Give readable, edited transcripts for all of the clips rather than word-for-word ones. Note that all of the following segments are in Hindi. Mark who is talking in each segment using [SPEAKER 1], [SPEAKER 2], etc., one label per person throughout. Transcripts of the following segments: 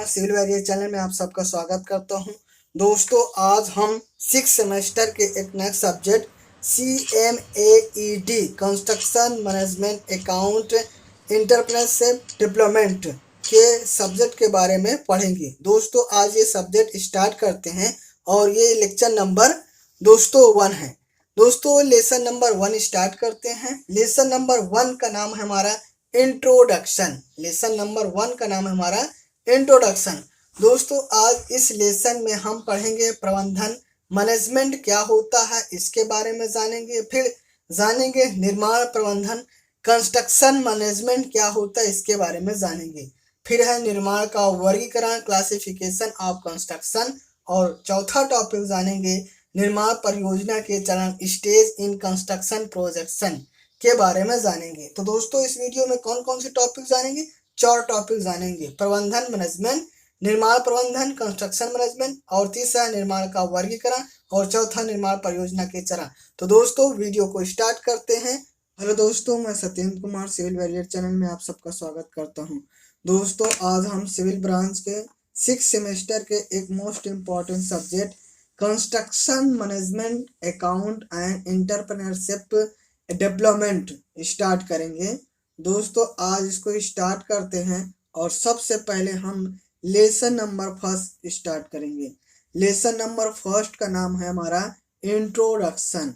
[SPEAKER 1] सिविल वैरियर चैनल में आप सबका स्वागत करता हूं। दोस्तों, आज हम 6 सेमेस्टर के एक next subject CMAED construction management account entrepreneurship development के सब्जेक्ट के बारे में पढ़ेंगे। दोस्तों, आज ये सब्जेक्ट स्टार्ट करते हैं और ये लेक्चर नंबर 1 है। दोस्तों, लेसन नंबर 1 स्टार्ट करते हैं। लेसन नंबर 1 का नाम है हमारा इंट्रोडक्शन। लेसन नंबर 1 का नाम है हमारा इंट्रोडक्शन। दोस्तों, आज इस लेसन में हम पढ़ेंगे प्रबंधन मैनेजमेंट क्या होता है इसके बारे में जानेंगे। फिर जानेंगे निर्माण प्रबंधन कंस्ट्रक्शन मैनेजमेंट क्या होता है इसके बारे में जानेंगे। फिर है निर्माण का वर्गीकरण क्लासिफिकेशन ऑफ कंस्ट्रक्शन। और चौथा टॉपिक जानेंगे निर्माण परियोजना के चरण स्टेज इन कंस्ट्रक्शन प्रोजेक्शन के बारे में जानेंगे। तो दोस्तों, इस वीडियो में कौन कौन से टॉपिक जानेंगे? 4 टॉपिक जानेंगे। प्रबंधन मैनेजमेंट, निर्माण प्रबंधन कंस्ट्रक्शन मैनेजमेंट, और तीसरा निर्माण का वर्गीकरण, और चौथा निर्माण परियोजना के चरण। तो दोस्तों, वीडियो को स्टार्ट करते हैं। हेलो दोस्तों, मैं Satyendra Kumar civil warrior channel में आप सबका स्वागत करता हूं। दोस्तों, आज हम सिविल ब्रांच के 6 सेमेस्टर के एक most important subject construction management account and entrepreneurship development start करेंगे। दोस्तों, आज इसको स्टार्ट करते हैं और सबसे पहले हम लेसन नंबर 1 स्टार्ट करेंगे। लेसन नंबर 1 का नाम है हमारा इंट्रोडक्शन।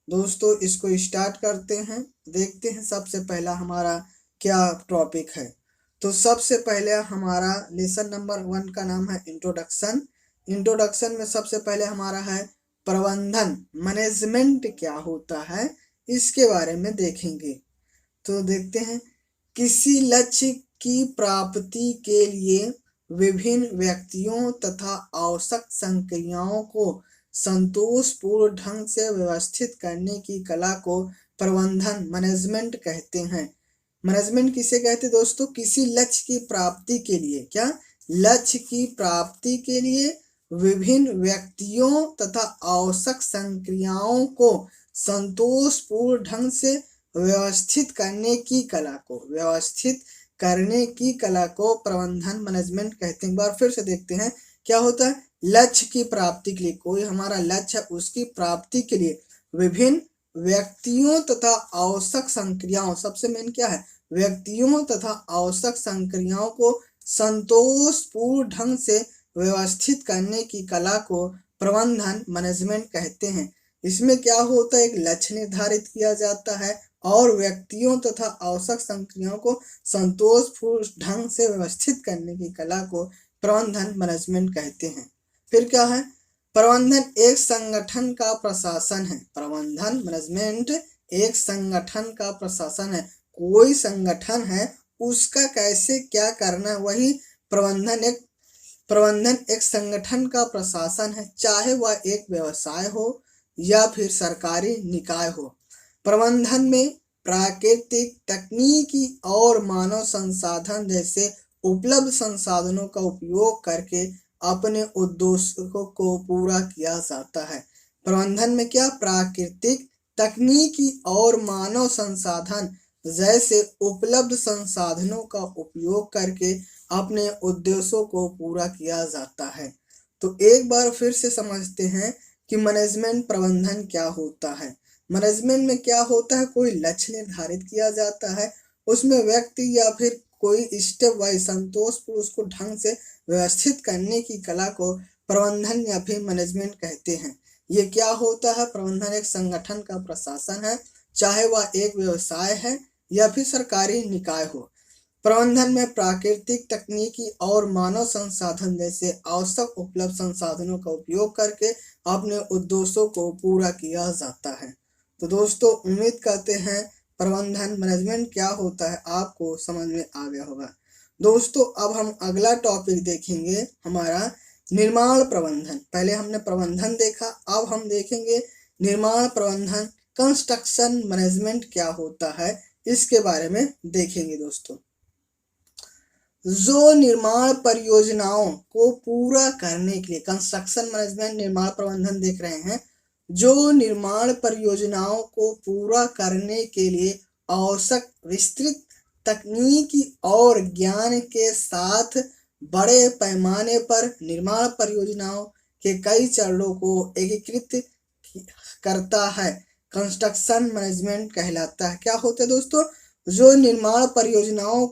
[SPEAKER 1] दोस्तों, इसको स्टार्ट करते हैं। देखते हैं सबसे पहला हमारा क्या टॉपिक है। तो सबसे पहले हमारा लेसन नंबर 1 का नाम है इंट्रोडक्शन। इंट्रोडक्शन में सबसे पहले हमारा है प्रबंधन मैनेजमेंट क्या होता है इसके बारे में देखेंगे। तो देखते हैं, किसी लक्ष्य की प्राप्ति के लिए विभिन्न व्यक्तियों तथा आवश्यक संक्रियाओं को संतोषपूर्ण ढंग से व्यवस्थित करने की कला को प्रबंधन मैनेजमेंट कहते हैं। मैनेजमेंट किसे कहते हैं दोस्तों? किसी लक्ष्य की प्राप्ति के लिए, क्या लक्ष्य की प्राप्ति के लिए विभिन्न व्यक्तियों तथा आवश्यक संक्रियाओं को संतोषपूर्ण ढंग से व्यवस्थित करने की कला को प्रबंधन मैनेजमेंट कहते हैं। एक बार फिर से देखते हैं क्या होता है। लक्ष्य की प्राप्ति के लिए, कोई हमारा लक्ष्य है उसकी प्राप्ति के लिए विभिन्न व्यक्तियों तथा आवश्यक संक्रियाओं, सबसे मेन क्या है, व्यक्तियों तथा आवश्यक संक्रियाओं को संतोषपूर्ण ढंग से व्यवस्थित करने की कला को प्रबंधन मैनेजमेंट कहते हैं। इसमें क्या होता है, एक लक्ष्य निर्धारित किया जाता है और व्यक्तियों तथा आवश्यक संक्रियाओं को संतोषपूर्ण ढंग से व्यवस्थित करने की कला को प्रबंधन मैनेजमेंट कहते हैं। फिर क्या है, प्रबंधन एक संगठन का प्रशासन है। प्रबंधन मैनेजमेंट एक संगठन का प्रशासन है। कोई संगठन है उसका कैसे क्या करना है, वही प्रबंधन एक संगठन का प्रशासन है, चाहे वह एक व्यवसाय हो या फिर सरकारी निकाय हो। प्रबंधन में प्राकृतिक, तकनीकी और मानव संसाधन जैसे उपलब्ध संसाधनों का उपयोग करके अपने उद्देश्यों को पूरा किया जाता है। प्रबंधन में क्या, प्राकृतिक, तकनीकी और मानव संसाधन जैसे उपलब्ध संसाधनों का उपयोग करके अपने उद्देश्यों को पूरा किया जाता है। तो एक बार फिर से समझते हैं कि मैनेजमेंट प्रबंधन क्या होता है। मैनेजमेंट में क्या होता है, कोई लक्ष्य निर्धारित किया जाता है, उसमें व्यक्ति या फिर कोई स्टेप वाइज संतोषपूर्ण उसको ढंग से व्यवस्थित करने की कला को प्रबंधन या फिर मैनेजमेंट कहते हैं। ये क्या होता है, प्रबंधन एक संगठन का प्रशासन है, चाहे वह एक व्यवसाय है या फिर सरकारी निकाय हो। प्रबंधन में प्राकृतिक, तकनीकी और मानव संसाधन जैसे आवश्यक उपलब्ध संसाधनों का उपयोग करके अपने उद्देश्यों को पूरा किया जाता है। तो दोस्तों, उम्मीद करते हैं प्रबंधन मैनेजमेंट क्या होता है आपको समझ में आ गया होगा। दोस्तों, अब हम अगला टॉपिक देखेंगे हमारा निर्माण प्रबंधन। पहले हमने प्रबंधन देखा, अब हम देखेंगे निर्माण प्रबंधन कंस्ट्रक्शन मैनेजमेंट क्या होता है इसके बारे में देखेंगे। दोस्तों, जो निर्माण परियोजनाओं को पूरा करने के लिए, कंस्ट्रक्शन मैनेजमेंट निर्माण प्रबंधन देख रहे हैं, जो निर्माण परियोजनाओं को पूरा करने के लिए आवश्यक विस्तृत तकनीकी और ज्ञान के साथ बड़े पैमाने पर निर्माण परियोजनाओं के कई चरणों को एकीकृत करता है, कंस्ट्रक्शन मैनेजमेंट कहलाता है। क्या होता है दोस्तों? जो निर्माण परियोजनाओं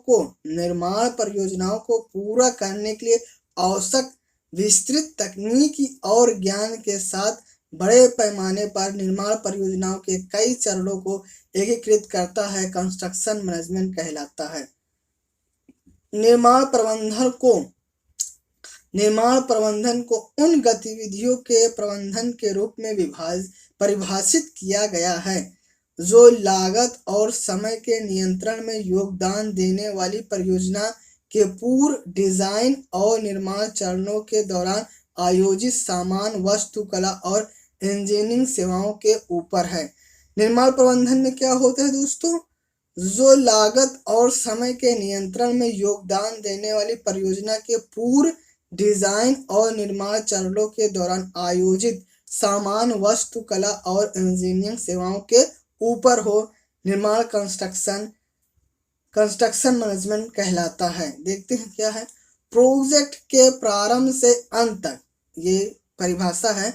[SPEAKER 1] को पूरा करने के लिए आवश्यक विस्तृत तकनीकी और ज्ञान के साथ बड़े पैमाने पर निर्माण परियोजनाओं के कई चरणों को एकीकृत करता है, कंस्ट्रक्शन मैनेजमेंट कहलाता है। निर्माण प्रबंधन को उन गतिविधियों के प्रबंधन के रूप में परिभाषित किया गया है जो लागत और समय के नियंत्रण में योगदान देने वाली परियोजना के पूर्व, डिजाइन और निर्माण चरणों के दौरान आयोजित सामान, वास्तुकला और इंजीनियरिंग सेवाओं के ऊपर है। निर्माण प्रबंधन में क्या होता है दोस्तों? जो लागत और समय के नियंत्रण में योगदान देने वाली परियोजना के पूर्व, डिजाइन और निर्माण चरणों के दौरान आयोजित सामान, वास्तुकला और इंजीनियरिंग सेवाओं के ऊपर हो, निर्माण कंस्ट्रक्शन मैनेजमेंट कहलाता है। देखते हैं क्या है। प्रोजेक्ट के प्रारंभ से अंत तक, ये परिभाषा है,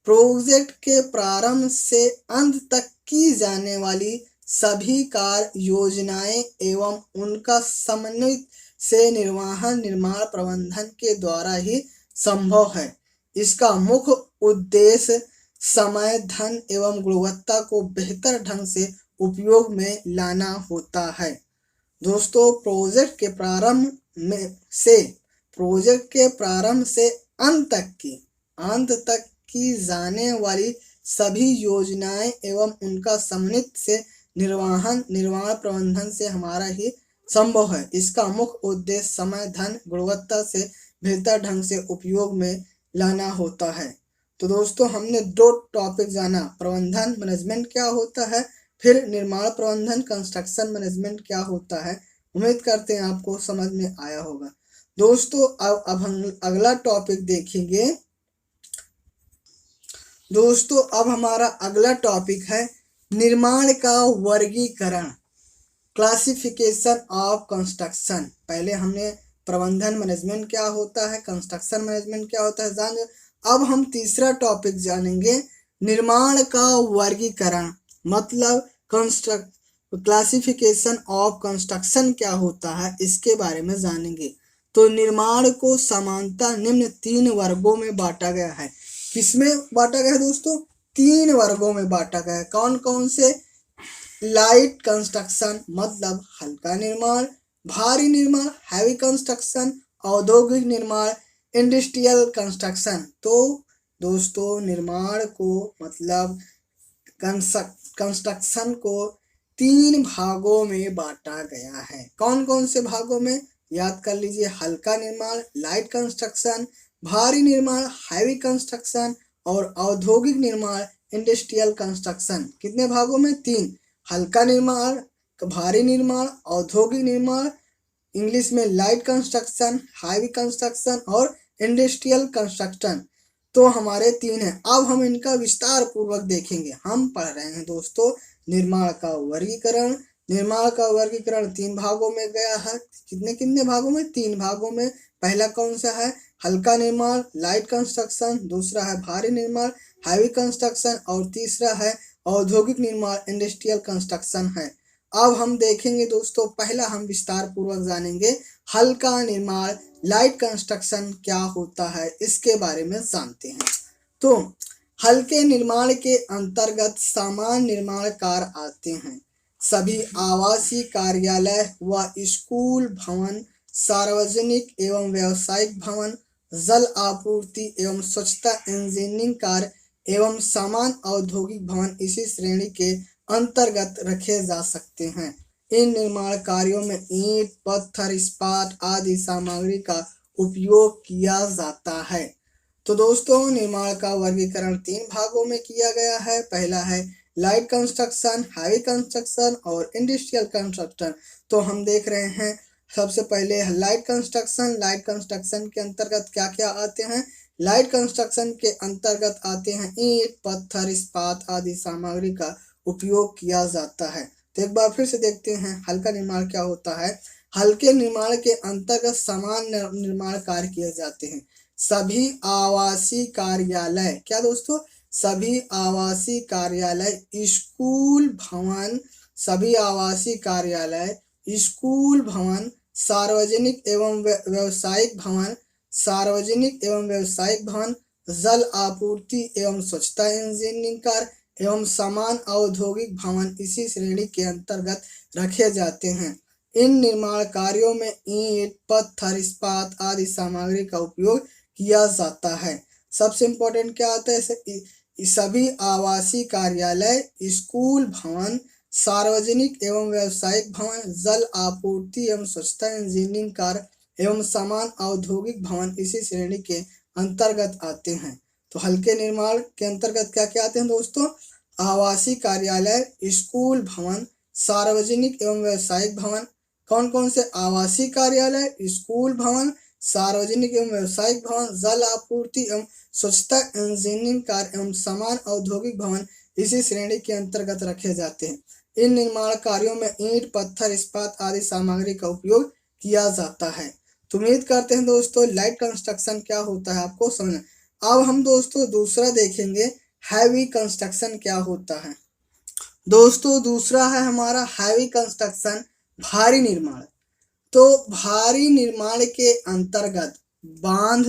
[SPEAKER 1] प्रोजेक्ट के प्रारंभ से अंत तक की जाने वाली सभी कार्य योजनाएं एवं उनका समन्वय से निर्माण प्रबंधन के द्वारा ही संभव है। इसका मुख्य उद्देश्य समय, धन एवं गुणवत्ता को बेहतर ढंग से उपयोग में लाना होता है। दोस्तों, प्रोजेक्ट के प्रारंभ से अंत तक की जाने वाली सभी योजनाएं एवं उनका समन्वित से निर्माण प्रबंधन से हमारा ही संभव है। इसका मुख्य उद्देश्य समय, धन, गुणवत्ता से बेहतर ढंग से उपयोग में लाना होता है। तो दोस्तों, हमने 2 टॉपिक जाना, प्रबंधन मैनेजमेंट क्या होता है, फिर निर्माण प्रबंधन कंस्ट्रक्शन मैनेजमेंट क्या होता है। उम्मीद करते हैं आपको समझ में आया होगा। दोस्तों, अब हम अगला टॉपिक देखेंगे। दोस्तों, अब हमारा अगला टॉपिक है निर्माण का वर्गीकरण, क्लासिफिकेशन ऑफ कंस्ट्रक्शन। पहले हमने प्रबंधन मैनेजमेंट क्या होता है, कंस्ट्रक्शन मैनेजमेंट क्या होता है जान। अब हम तीसरा टॉपिक जानेंगे, निर्माण का वर्गीकरण, मतलब क्लासिफिकेशन ऑफ कंस्ट्रक्शन क्या होता है, इसके बारे में जानेंगे। तो निर्माण को सामान्यतः निम्न 3 वर्गों में बांटा गया है। किसमें बांटा गया है दोस्तों? 3 वर्गों में बांटा गया है। कौन कौन से? लाइट कंस्ट्रक्शन मतलब हल्का निर्माण, भारी निर्माण हैवी कंस्ट्रक्शन, औद्योगिक निर्माण इंडस्ट्रियल कंस्ट्रक्शन। तो दोस्तों, निर्माण को मतलब कंस्ट्रक्शन को 3 भागों में बांटा गया है। कौन कौन से भागों में? याद कर लीजिए, हल्का निर्माण लाइट कंस्ट्रक्शन, भारी निर्माण हैवी कंस्ट्रक्शन और औद्योगिक निर्माण इंडस्ट्रियल कंस्ट्रक्शन। कितने भागों में? 3। हल्का निर्माण, भारी निर्माण, औद्योगिक निर्माण, इंग्लिश में लाइट कंस्ट्रक्शन, हैवी कंस्ट्रक्शन और इंडस्ट्रियल कंस्ट्रक्शन। तो हमारे 3 हैं। अब हम इनका विस्तार पूर्वक देखेंगे। हम पढ़ रहे हैं दोस्तों निर्माण का वर्गीकरण। निर्माण का वर्गीकरण 3 भागों में गया है। कितने भागों में? 3 भागों में। पहला कौन सा है? हल्का निर्माण लाइट कंस्ट्रक्शन, दूसरा है भारी निर्माण हैवी कंस्ट्रक्शन और तीसरा है औद्योगिक निर्माण इंडस्ट्रियल कंस्ट्रक्शन है। अब हम देखेंगे दोस्तों, पहला हम विस्तार पूर्वक जानेंगे हल्का निर्माण लाइट कंस्ट्रक्शन क्या होता है, इसके बारे में जानते हैं। तो हल्के निर्माण के अंतर्गत सामान्य निर्माण कार्य आते हैं। सभी आवासीय कार्यालय व स्कूल भवन, सार्वजनिक एवं व्यावसायिक भवन, जल आपूर्ति एवं स्वच्छता, इंजीनियरिंग कार्य एवं समान औद्योगिक भवन इसी श्रेणी के अंतर्गत रखे जा सकते हैं। इन निर्माण कार्यों में ईंट, पत्थर, इस्पात आदि सामग्री का उपयोग किया जाता है। तो दोस्तों, निर्माण का वर्गीकरण 3 भागों में किया गया है। पहला है लाइट कंस्ट्रक्शन, हैवी कंस्ट्रक्शन और इंडस्ट्रियल कंस्ट्रक्शन। तो हम देख रहे हैं सबसे पहले लाइट कंस्ट्रक्शन। लाइट कंस्ट्रक्शन के अंतर्गत क्या क्या आते हैं? लाइट कंस्ट्रक्शन के अंतर्गत आते हैं ईंट, पत्थर, इस्पात आदि सामग्री का उपयोग किया जाता है। तो एक बार फिर से देखते हैं हल्का निर्माण क्या होता है। हल्के निर्माण के अंतर्गत समान निर्माण कार्य किए जाते हैं। सभी आवासीय कार्यालय, क्या दोस्तों, सभी आवासीय कार्यालय, स्कूल भवन, सभी आवासीय कार्यालय, स्कूल भवन, सार्वजनिक एवं व्यावसायिक भवन, सार्वजनिक एवं व्यावसायिक भवन, जल आपूर्ति एवं स्वच्छता इंजीनियरिंग कार्य एवं समान औद्योगिक भवन इसी श्रेणी के अंतर्गत रखे जाते हैं। इन निर्माण कार्यों में ईंट, पत्थर, इस्पात आदि सामग्री का उपयोग किया जाता है। सबसे इम्पोर्टेंट क्या आता है, सभी आवासीय कार्यालय, स्कूल भवन, सार्वजनिक एवं व्यावसायिक भवन, जल आपूर्ति एवं स्वच्छता इंजीनियरिंग कार्य एवं समान औद्योगिक भवन इसी श्रेणी के अंतर्गत आते हैं। तो हल्के निर्माण के अंतर्गत क्या क्या आते हैं दोस्तों, आवासीय कार्यालय, स्कूल भवन, सार्वजनिक एवं व्यावसायिक भवन। कौन कौन से, आवासीय कार्यालय, स्कूल भवन, सार्वजनिक एवं व्यावसायिक भवन, जल आपूर्ति एवं स्वच्छता इंजीनियरिंग कार्य एवं समान औद्योगिक भवन इसी श्रेणी के अंतर्गत रखे जाते हैं। इन निर्माण कार्यों में ईंट, पत्थर, इस्पात आदि सामग्री का उपयोग किया जाता है। तो उम्मीद करते हैं दोस्तों लाइट कंस्ट्रक्शन क्या होता है आपको समझ। अब हम दोस्तों दूसरा देखेंगे, हैवी कंस्ट्रक्शन क्या होता है। दोस्तों दूसरा है हमारा हैवी कंस्ट्रक्शन, भारी निर्माण। तो भारी निर्माण के अंतर्गत बांध,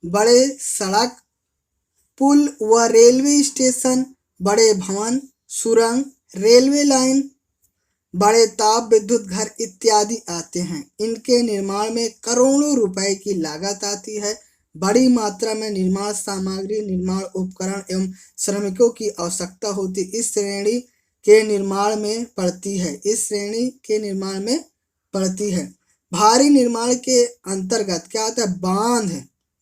[SPEAKER 1] बड़े सड़क, पुल व रेलवे स्टेशन, बड़े भवन, सुरंग, रेलवे लाइन, बड़े ताप विद्युत घर इत्यादि आते हैं। इनके निर्माण में करोड़ों रुपए की लागत आती है। बड़ी मात्रा में निर्माण सामग्री, निर्माण उपकरण एवं श्रमिकों की आवश्यकता होती इस श्रेणी के निर्माण में पड़ती है। इस श्रेणी के निर्माण में पड़ती है। भारी निर्माण के अंतर्गत क्या आता है, बांध।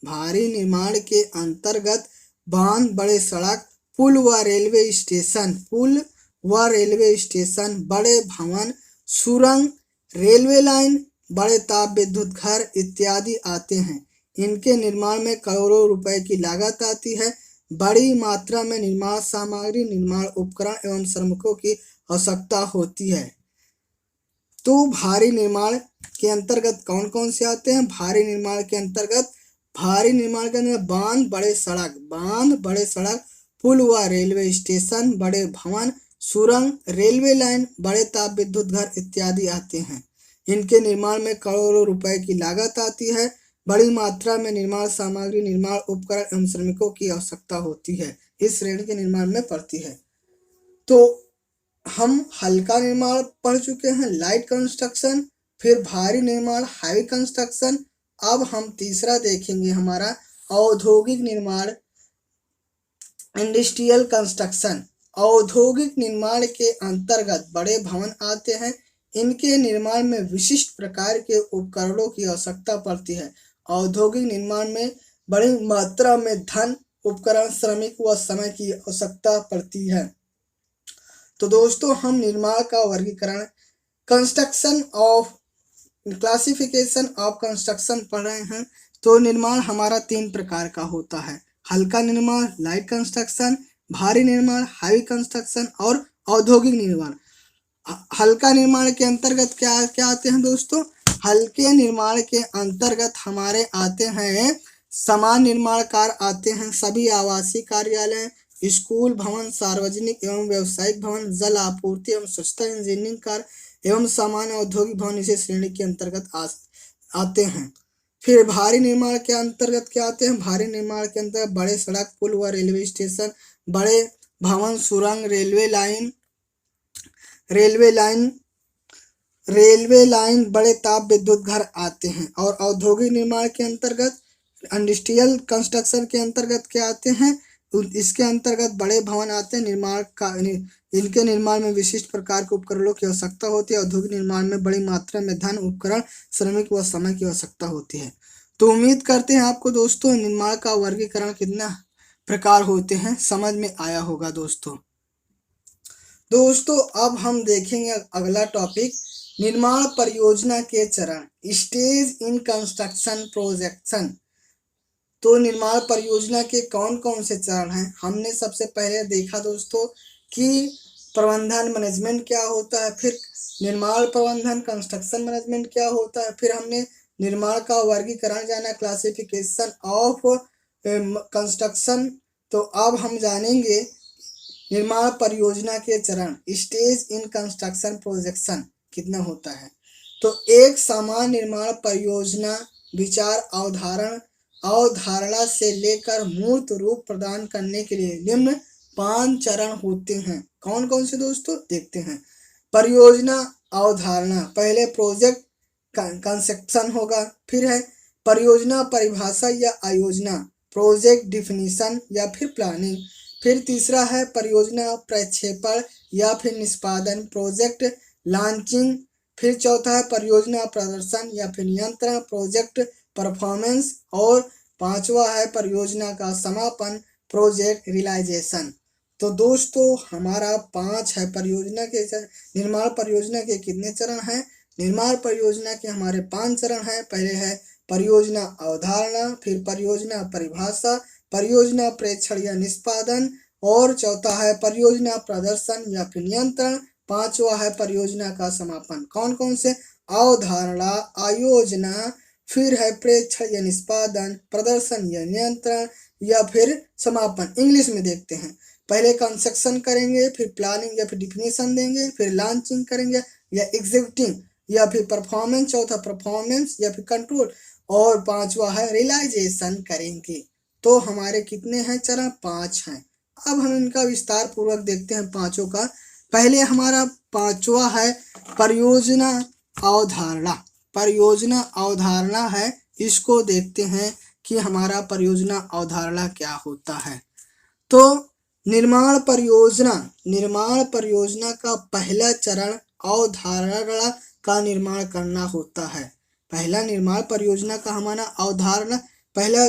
[SPEAKER 1] भारी निर्माण के अंतर्गत बांध, बड़े सड़क, पुल व रेलवे स्टेशन, पुल व रेलवे स्टेशन, बड़े भवन, सुरंग, रेलवे लाइन, बड़े ताप विद्युत घर इत्यादि आते हैं। इनके निर्माण में करोड़ों रुपए की लागत आती है। बड़ी मात्रा में निर्माण सामग्री, निर्माण उपकरण एवं श्रमिकों की आवश्यकता होती है। तो भारी निर्माण के अंतर्गत कौन कौन से आते हैं, भारी निर्माण के अंतर्गत बांध, बड़े सड़क, बांध, बड़े सड़क, पुल व रेलवे स्टेशन, बड़े भवन, सुरंग, रेलवे लाइन, बड़े ताप विद्युत घर इत्यादि आते हैं। इनके निर्माण में करोड़ों रुपए की लागत आती है। बड़ी मात्रा में निर्माण सामग्री, निर्माण उपकरण एवं श्रमिकों की आवश्यकता होती है। इस श्रेणी के निर्माण में पड़ती है। तो हम हल्का निर्माण पढ़ चुके हैं, लाइट कंस्ट्रक्शन, फिर भारी निर्माण, हैवी कंस्ट्रक्शन। अब हम तीसरा देखेंगे हमारा औद्योगिक निर्माण, इंडस्ट्रियल कंस्ट्रक्शन। औद्योगिक निर्माण के अंतर्गत बड़े भवन आते हैं। इनके निर्माण में विशिष्ट प्रकार के उपकरणों की आवश्यकता पड़ती है। औद्योगिक निर्माण में बड़ी मात्रा में धन, उपकरण, श्रमिक व समय की आवश्यकता पड़ती है। तो दोस्तों हम निर्माण का वर्गीकरण, construction of, classification of construction पढ़ रहे हैं। तो निर्माण हमारा 3 प्रकार का होता है, हल्का निर्माण, लाइट कंस्ट्रक्शन, भारी निर्माण, हैवी कंस्ट्रक्शन और औद्योगिक निर्माण। हल्का निर्माण के अंतर्गत क्या क्या आते हैं दोस्तों, हल्के निर्माण के अंतर्गत हमारे आते हैं समान निर्माण कार्य आते हैं। सभी आवासीय कार्यालय, स्कूल भवन, सार्वजनिक एवं व्यावसायिक भवन, जल आपूर्ति एवं स्वच्छता इंजीनियरिंग कार्य एवं सामान्य औद्योगिक भवन इसी श्रेणी के अंतर्गत आते हैं। फिर भारी निर्माण के अंतर्गत क्या आते हैं, भारी निर्माण के अंतर्गत बड़े सड़क, पुल व रेलवे स्टेशन, बड़े भवन, सुरंग, रेलवे लाइन, बड़े ताप विद्युत घर आते हैं। और औद्योगिक निर्माण के अंतर्गत, इंडस्ट्रियल कंस्ट्रक्शन के अंतर्गत क्या आते हैं, इसके अंतर्गत बड़े भवन आते हैं। इनके निर्माण में विशिष्ट प्रकार के उपकरणों की आवश्यकता होती है। औद्योगिक निर्माण में बड़ी मात्रा में धन, उपकरण, श्रमिक व समय की आवश्यकता होती है। तो उम्मीद करते हैं आपको दोस्तों निर्माण का वर्गीकरण कितना प्रकार होते हैं समझ में आया होगा। दोस्तों अब हम देखेंगे अगला टॉपिक, निर्माण परियोजना के चरण, स्टेज इन कंस्ट्रक्शन प्रोजेक्शन। तो निर्माण परियोजना के कौन कौन से चरण हैं, हमने सबसे पहले देखा दोस्तों कि प्रबंधन मैनेजमेंट क्या होता है, फिर निर्माण प्रबंधन कंस्ट्रक्शन मैनेजमेंट क्या होता है, फिर हमने निर्माण का वर्गीकरण जाना, क्लासिफिकेशन ऑफ कंस्ट्रक्शन। तो अब हम जानेंगे निर्माण परियोजना के चरण, स्टेज इन कंस्ट्रक्शन प्रोजेक्शन कितना होता है। तो एक समान निर्माण परियोजना विचार अवधारणा से लेकर मूर्त रूप प्रदान करने के लिए निम्न 5 चरण होते हैं। कौन कौन से दोस्तों, देखते हैं। परियोजना अवधारणा, पहले प्रोजेक्ट कंसेप्शन होगा, फिर है परियोजना परिभाषा या आयोजना, प्रोजेक्ट डिफिनीशन या फिर प्लानिंग, फिर तीसरा है परियोजना प्रक्षेपण या फिर निष्पादन, प्रोजेक्ट लॉन्चिंग, फिर चौथा है परियोजना प्रदर्शन या फिर नियंत्रण, प्रोजेक्ट परफॉर्मेंस, और पांचवा है परियोजना का समापन, प्रोजेक्ट रियलाइजेशन। तो दोस्तों हमारा 5 है परियोजना के निर्माण परियोजना के कितने चरण हैं। निर्माण परियोजना के हमारे 5 चरण हैं। पहले है परियोजना अवधारणा, फिर परियोजना परिभाषा, परियोजना प्रेक्षण या निष्पादन, और चौथा है परियोजना प्रदर्शन या फिर नियंत्रण, पांचवा है परियोजना का समापन। कौन कौन से, अवधारणा, आयोजना, फिर है प्रेक्षण या निष्पादन, प्रदर्शन या नियंत्रण, या फिर समापन। इंग्लिश में देखते हैं, पहले कंस्ट्रक्शन करेंगे, फिर प्लानिंग या फिर डिफिनीशन देंगे, फिर लॉन्चिंग करेंगे या एग्जीक्यूटिंग, या फिर परफॉर्मेंस, चौथा परफॉर्मेंस या फिर कंट्रोल, और पांचवा है रियलाइजेशन करेंगे। तो हमारे कितने हैं चरण, 5 हैं। अब हम इनका विस्तार पूर्वक देखते हैं पांचों का। पहले हमारा पांचवा है परियोजना अवधारणा। परियोजना अवधारणा है, इसको देखते हैं कि हमारा परियोजना अवधारणा क्या होता है। तो निर्माण परियोजना का पहला चरण अवधारणा का निर्माण करना होता है। पहला निर्माण परियोजना का हमारा अवधारणा, पहला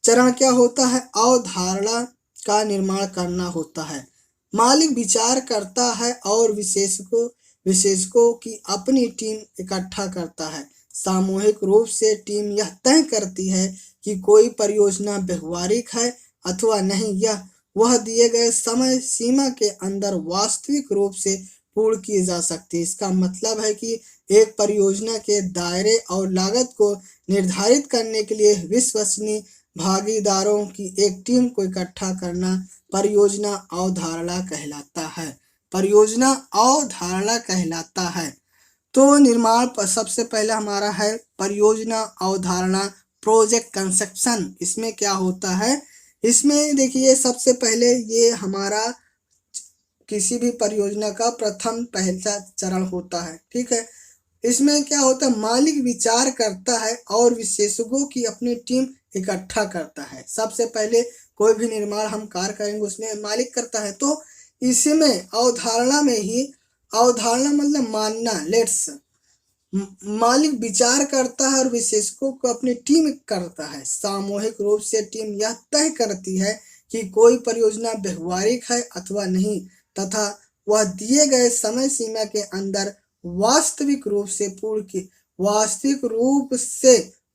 [SPEAKER 1] चरण क्या होता है, अवधारणा का निर्माण करना होता है। मालिक विचार करता है और विशेषज्ञों की अपनी टीम इकट्ठा करता है। सामूहिक रूप से टीम यह तय करती है कि कोई परियोजना व्यवहारिक है अथवा नहीं, यह वह दिए गए समय सीमा के अंदर वास्तविक रूप से पूर्ण की जा सकती है। इसका मतलब है कि एक परियोजना के दायरे और लागत को निर्धारित करने के लिए विश्वसनीय भागीदारों की एक टीम को इकट्ठा करना परियोजना अवधारणा कहलाता है। परियोजना अवधारणा कहलाता है। तो निर्माण पर सबसे पहले हमारा है परियोजना अवधारणा प्रोजेक्ट कंसेप्शन। इसमें क्या होता है, इसमें देखिए सबसे पहले ये हमारा किसी भी परियोजना का पहला चरण होता है, ठीक है। इसमें क्या होता है, मालिक विचार करता है और विशेषज्ञों की अपनी टीम इकट्ठा करता है। सबसे पहले कोई भी निर्माण हम कार्य करेंगे उसमें मालिक करता है। तो इसमें अवधारणा में ही, अवधारणा मतलब मानना, लेट्स, मालिक विचार करता है और विशेषज्ञों को अपनी टीम करता है। सामूहिक रूप से टीम यह तय करती है कि कोई परियोजना व्यवहारिक है अथवा नहीं, तथा वह दिए गए समय सीमा के अंदर वास्तविक रूप से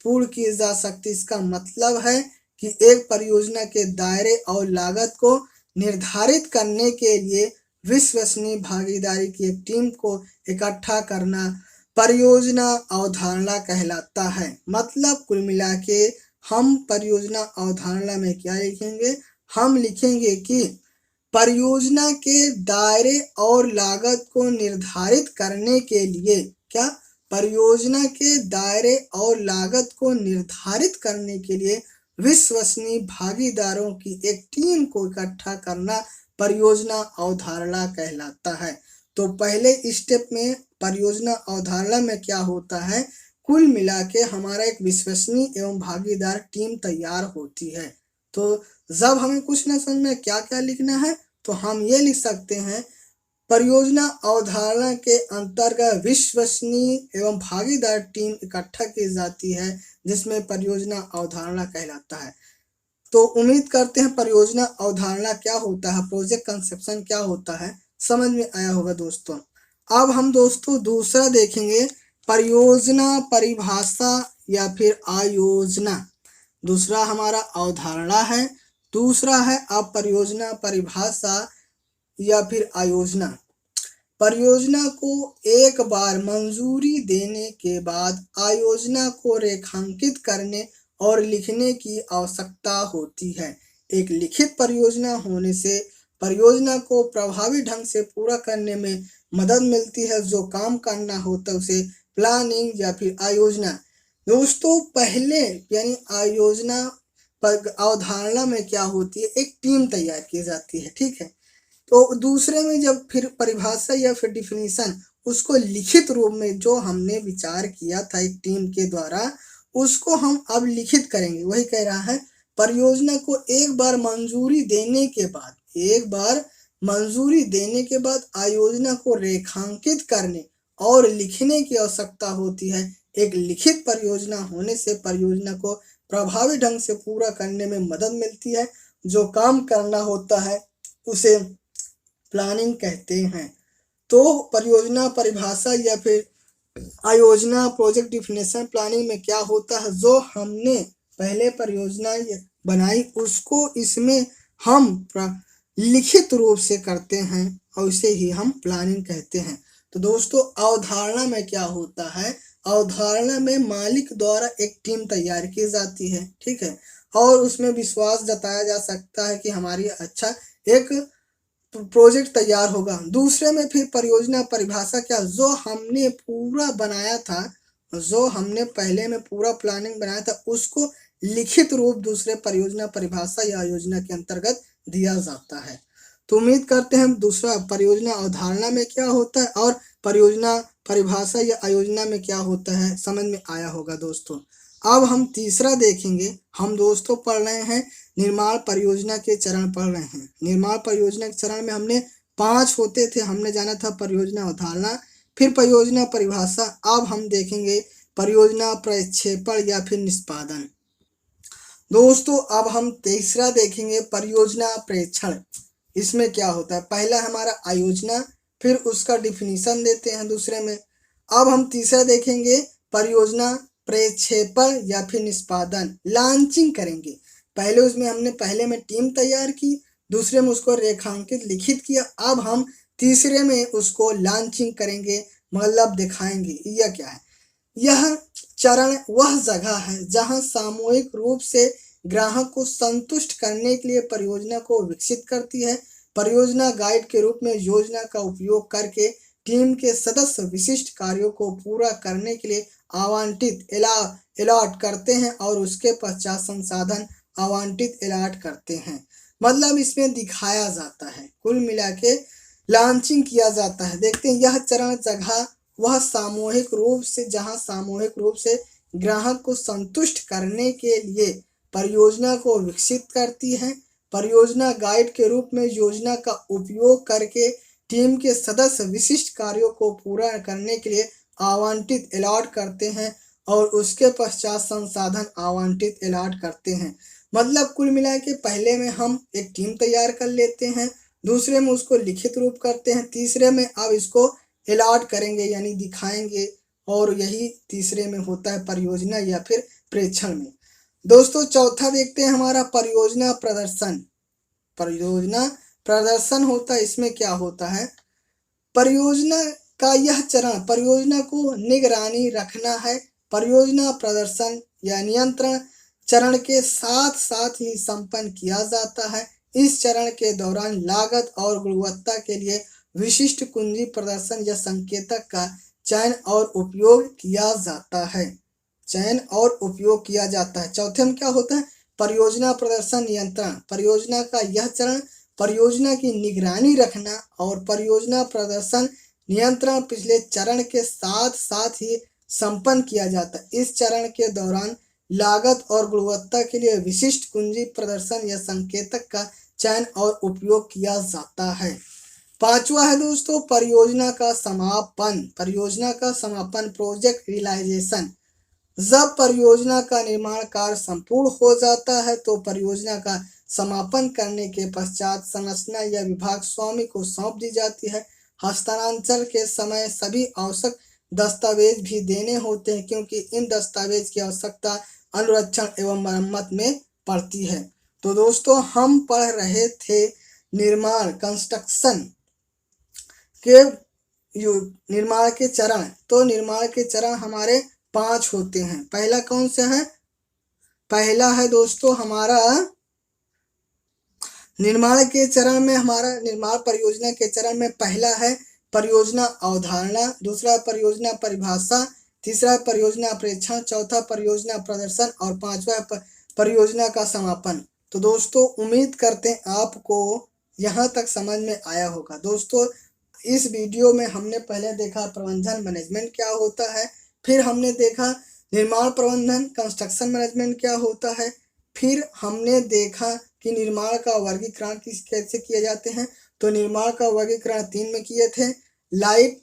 [SPEAKER 1] पूर्ण की जा सकती। इसका मतलब है कि एक परियोजना के दायरे और लागत को निर्धारित करने के लिए विश्वसनीय भागीदारी की एक टीम को इकट्ठा करना परियोजना अवधारणा कहलाता है। मतलब कुल मिला के हम परियोजना अवधारणा में क्या लिखेंगे, हम लिखेंगे कि परियोजना के दायरे और लागत को निर्धारित करने के लिए, क्या, परियोजना के दायरे और लागत को निर्धारित करने के लिए विश्वसनीय भागीदारों की एक टीम को इकट्ठा करना परियोजना अवधारणा कहलाता है। तो पहले स्टेप में परियोजना अवधारणा में क्या होता है, कुल मिला के हमारा एक विश्वसनीय एवं भागीदार टीम तैयार होती है। तो जब हमें कुछ न समझ में क्या क्या लिखना है, तो हम ये लिख सकते हैं, परियोजना अवधारणा के अंतर्गत विश्वसनीय एवं भागीदार टीम इकट्ठा की जाती है, जिसमें परियोजना अवधारणा कहलाता है। तो उम्मीद करते हैं परियोजना अवधारणा क्या होता है, प्रोजेक्ट कंसेप्शन क्या होता है, समझ में आया होगा दोस्तों। अब हम दोस्तों दूसरा देखेंगे, परियोजना परिभाषा या फिर आयोजना। दूसरा हमारा अवधारणा है, दूसरा है अब परियोजना परिभाषा या फिर आयोजना। परियोजना को एक बार मंजूरी देने के बाद आयोजना को रेखांकित करने और लिखने की आवश्यकता होती है। एक लिखित परियोजना होने से परियोजना को प्रभावी ढंग से पूरा करने में मदद मिलती है। जो काम करना होता है उसे प्लानिंग या फिर आयोजना। दोस्तों पहले यानी आयोजना पर अवधारणा में क्या होती है, एक टीम तैयार की जाती है, ठीक है। तो दूसरे में जब फिर परिभाषा या फिर डिफिनीशन, उसको लिखित रूप में जो हमने विचार किया था एक टीम के द्वारा, उसको हम अब लिखित करेंगे। वही कह रहा है परियोजना को एक बार मंजूरी देने के बाद, एक बार मंजूरी देने के बाद आयोजना को रेखांकित करने और लिखने की आवश्यकता होती है। एक लिखित परियोजना होने से परियोजना को प्रभावी ढंग से पूरा करने में मदद मिलती है। जो काम करना होता है उसे प्लानिंग कहते हैं। तो परियोजना परिभाषा या फिर आयोजना प्रोजेक्ट डिफिनेशन प्लानिंग में क्या होता है, जो हमने पहले परियोजना बनाई उसको इसमें हम लिखित रूप से करते हैं और इसे ही हम प्लानिंग कहते हैं। तो दोस्तों अवधारणा में क्या होता है, अवधारणा में मालिक द्वारा एक टीम तैयार की जाती है, ठीक है, और उसमें विश्वास जताया जा सकता है कि हमारी अच्छा एक प्रोजेक्ट तैयार होगा। दूसरे में फिर परियोजना परिभाषा क्या, जो हमने पूरा बनाया था, जो हमने पहले में पूरा प्लानिंग बनाया था उसको लिखित रूप दूसरे परियोजना परिभाषा या योजना के अंतर्गत दिया जाता है। तो उम्मीद करते हैं दूसरा परियोजना अवधारणा में क्या होता है और परियोजना परिभाषा या आयोजना में क्या होता है समझ में आया होगा दोस्तों। अब हम तीसरा देखेंगे। हम दोस्तों पढ़ रहे हैं निर्माण परियोजना के चरण पढ़ रहे हैं। निर्माण परियोजना के चरण में हमने 5 होते थे। हमने जाना था परियोजना अवधारणा, फिर परियोजना परिभाषा। अब हम देखेंगे परियोजना प्रक्षेपण या फिर निष्पादन। दोस्तों अब हम तीसरा देखेंगे परियोजना प्रेक्षण। इसमें क्या होता है, पहला हमारा आयोजना, फिर उसका डिफिनीशन देते हैं दूसरे में। अब हम तीसरा देखेंगे परियोजना प्रक्षेपण या फिर निष्पादन, लॉन्चिंग करेंगे। पहले उसमें हमने पहले में टीम तैयार की, दूसरे में उसको रेखांकित लिखित किया, अब हम तीसरे में उसको लॉन्चिंग करेंगे, मतलब दिखाएंगे। यह क्या है, यह चरण वह जगह है जहां सामूहिक रूप से ग्राहक को संतुष्ट करने के लिए परियोजना को विकसित करती है। परियोजना गाइड के रूप में योजना का उपयोग करके टीम के सदस्य विशिष्ट कार्यों को पूरा करने के लिए आवंटित अलॉट करते हैं और उसके पश्चात संसाधन आवंटित अलॉट करते हैं। मतलब इसमें दिखाया जाता है, कुल मिला के लॉन्चिंग किया जाता है। देखते हैं यह चरण जगह वह सामूहिक रूप से जहां सामूहिक रूप से ग्राहक को संतुष्ट करने के लिए परियोजना को विकसित करती है। परियोजना गाइड के रूप में योजना का उपयोग करके टीम के सदस्य विशिष्ट कार्यों को पूरा करने के लिए आवंटित अलॉट करते हैं और उसके पश्चात संसाधन आवंटित अलॉट करते हैं। मतलब कुल मिला के पहले में हम एक टीम तैयार कर लेते हैं, दूसरे में उसको लिखित रूप करते हैं, तीसरे में अब इसको अलॉट करेंगे यानी दिखाएंगे, और यही तीसरे में होता है परियोजना या फिर प्रेक्षण में। दोस्तों चौथा देखते हैं हमारा परियोजना प्रदर्शन। परियोजना प्रदर्शन होता है, इसमें क्या होता है, परियोजना का यह चरण परियोजना को निगरानी रखना है। परियोजना प्रदर्शन या नियंत्रण चरण के साथ साथ ही संपन्न किया जाता है। इस चरण के दौरान लागत और गुणवत्ता के लिए विशिष्ट कुंजी प्रदर्शन या संकेतक का चयन और उपयोग किया जाता है। चयन और उपयोग किया जाता है। चौथे में क्या होता है, परियोजना प्रदर्शन नियंत्रण। परियोजना का यह चरण परियोजना की निगरानी रखना और परियोजना प्रदर्शन नियंत्रण पिछले चरण के साथ साथ ही संपन्न किया जाता है। इस चरण के दौरान लागत और गुणवत्ता के लिए विशिष्ट कुंजी प्रदर्शन या संकेतक का चयन और उपयोग किया जाता है। पांचवा है दोस्तों परियोजना का समापन। परियोजना का समापन प्रोजेक्ट रियलाइजेशन। जब परियोजना का निर्माण कार्य संपूर्ण हो जाता है तो परियोजना का समापन करने के पश्चात संरचना या विभाग स्वामी को सौंप दी जाती है। हस्तांतरण के समय सभी आवश्यक दस्तावेज भी देने होते हैं, क्योंकि इन दस्तावेज की आवश्यकता अनुरक्षण एवं मरम्मत में पड़ती है। तो दोस्तों हम पढ़ रहे थे निर्माण कंस्ट्रक्शन के निर्माण के चरण, तो निर्माण के चरण हमारे 5 होते हैं। पहला कौन सा है? पहला है दोस्तों हमारा निर्माण के चरण में, हमारा निर्माण परियोजना के चरण में पहला है परियोजना अवधारणा, दूसरा परियोजना परिभाषा, तीसरा परियोजना प्रेक्षण, चौथा परियोजना प्रदर्शन और पांचवा परियोजना का समापन। तो दोस्तों उम्मीद करते हैं आपको यहाँ तक समझ में आया होगा। दोस्तों इस वीडियो में हमने पहले देखा प्रबंधन मैनेजमेंट क्या होता है, फिर हमने देखा निर्माण प्रबंधन कंस्ट्रक्शन मैनेजमेंट क्या होता है, फिर हमने देखा कि निर्माण का वर्गीकरण कैसे किए जाते हैं। तो निर्माण का वर्गीकरण 3 में किए थे, लाइट,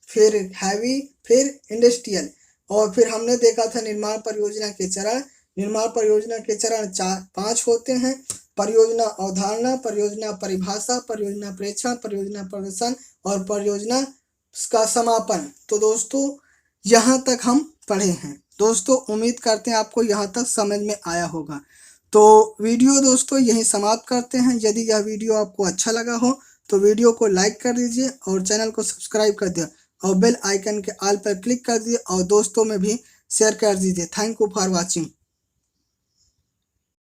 [SPEAKER 1] फिर हैवी, फिर इंडस्ट्रियल। और फिर हमने देखा था निर्माण परियोजना के चरण। निर्माण परियोजना के चरण 5 होते हैं: परियोजना अवधारणा, परियोजना परिभाषा, परियोजना प्रेक्षण, परियोजना प्रदर्शन और परियोजना का समापन। तो दोस्तों यहाँ तक हम पढ़े हैं। दोस्तों उम्मीद करते हैं आपको यहाँ तक समझ में आया होगा। तो वीडियो दोस्तों यहीं समाप्त करते हैं। यदि यह वीडियो आपको अच्छा लगा हो तो वीडियो को लाइक कर दीजिए और चैनल को सब्सक्राइब कर दिया और बेल आइकन के ऑल पर क्लिक कर दीजिए और दोस्तों में भी शेयर कर दीजिए। Thank you for watching.